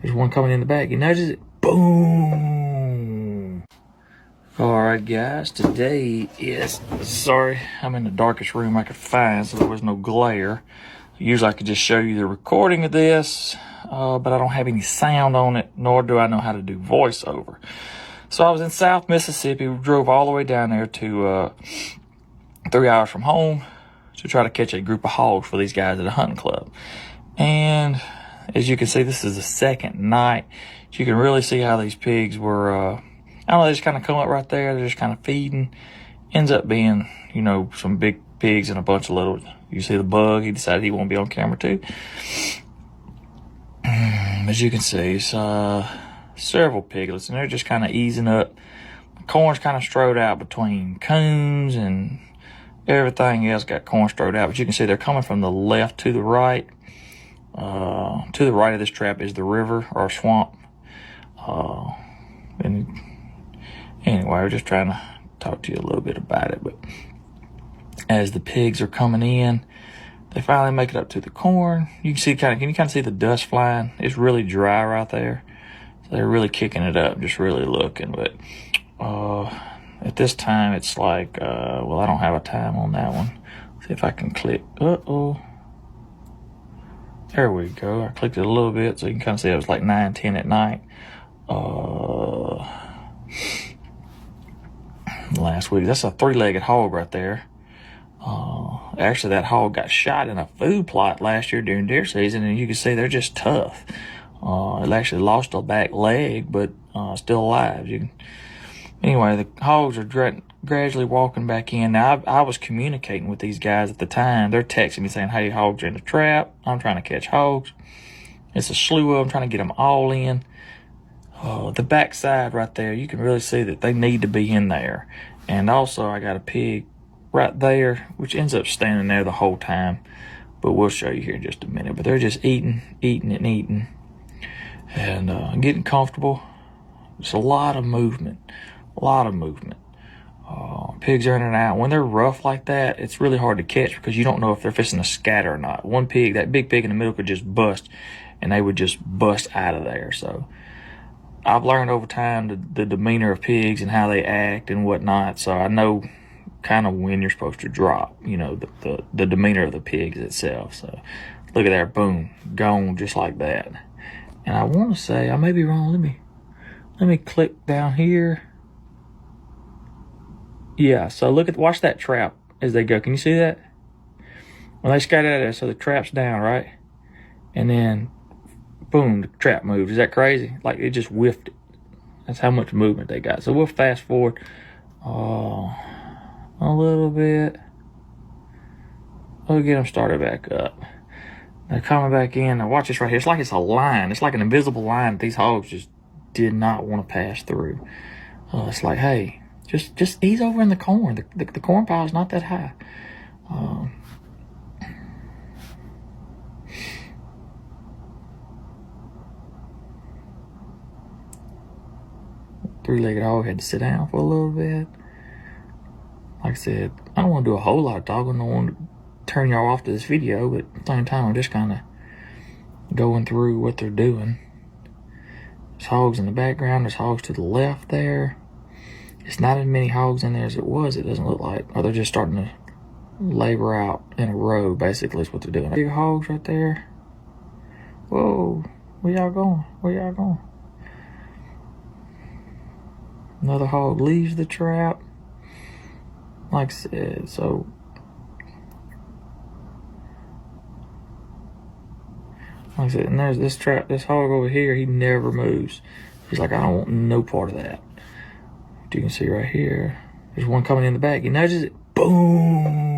There's one coming in the back. He nudges it. Boom. All right, guys. Today is, sorry, I'm in the darkest room I could find, so there was no glare. Usually I could just show you the recording of this, but I don't have any sound on it, nor do I know how to do voiceover. So I was in South Mississippi. We drove all the way down there to 3 hours from home to try to catch a group of hogs for these guys at a hunting club. And as you can see, this is the second night. You can really see how these pigs were, I don't know, they just kind of come up right there. They're just kind of feeding. Ends up being, you know, some big pigs and a bunch of little, you see the bug. He decided he won't be on camera too. As you can see, it's several piglets, and they're just kind of easing up. The corn's kind of strode out between coons and everything else got corn strode out. But you can see they're coming from the left to the right. To the right of this trap is the river or swamp. And anyway, we're just trying to talk to you a little bit about it. But as the pigs are coming in, they finally make it up to the corn. You can see can you kind of see the dust flying? It's really dry right there. So they're really kicking it up, just really looking. But at this time, it's like, well, I don't have a time on that one. See if I can click. There we go. I clicked it a little bit so you can kind of see it was like 9, 10 at night. Last week. That's a 3-legged hog right there. Actually, that hog got shot in a food plot last year during deer season, and you can see they're just tough. It actually lost a back leg, but still alive. Anyway, the hogs are gradually walking back in. Now, I was communicating with these guys at the time. They're texting me saying, hey, hogs are in the trap. I'm trying to catch hogs. It's a slew of them, trying to get them all in. The backside right there, you can really see that they need to be in there. And also, I got a pig right there, which ends up standing there the whole time. But we'll show you here in just a minute. But they're just eating, and getting comfortable. It's a lot of movement. Pigs are in and out. When they're rough like that, it's really hard to catch because you don't know if they're fixing to scatter or not. One pig, that big pig in the middle, could just bust, and they would just bust out of there. So I've learned over time the demeanor of pigs and how they act and whatnot. So I know kind of when you're supposed to drop, you know, the demeanor of the pigs itself. So look at that, boom, gone just like that. And I want to say, I may be wrong. Let me click down here. Yeah, so watch that trap as they go. Can you see that? When they scatter out of there, so the trap's down, right? And then, boom, the trap moves. Is that crazy? Like, it just whiffed it. That's how much movement they got. So we'll fast forward a little bit. We'll get them started back up. They're coming back in. Now watch this right here. It's like it's a line. It's like an invisible line that these hogs just did not want to pass through. It's like, hey, just ease over in the corn. The corn pile is not that high. 3-legged hog had to sit down for a little bit. Like I said, I don't want to do a whole lot of talking. I don't want to turn y'all off to this video, but at the same time, I'm just kind of going through what they're doing. There's hogs in the background. There's hogs to the left there. It's not as many hogs in there as it was, it doesn't look like. Or they're just starting to labor out in a row, basically, is what they're doing. Big hogs right there. Whoa, where y'all going? Another hog leaves the trap. Like I said, so like I said, and there's this hog over here, he never moves. He's like, I don't want no part of that. But you can see right here, there's one coming in the back. He nudges it, boom.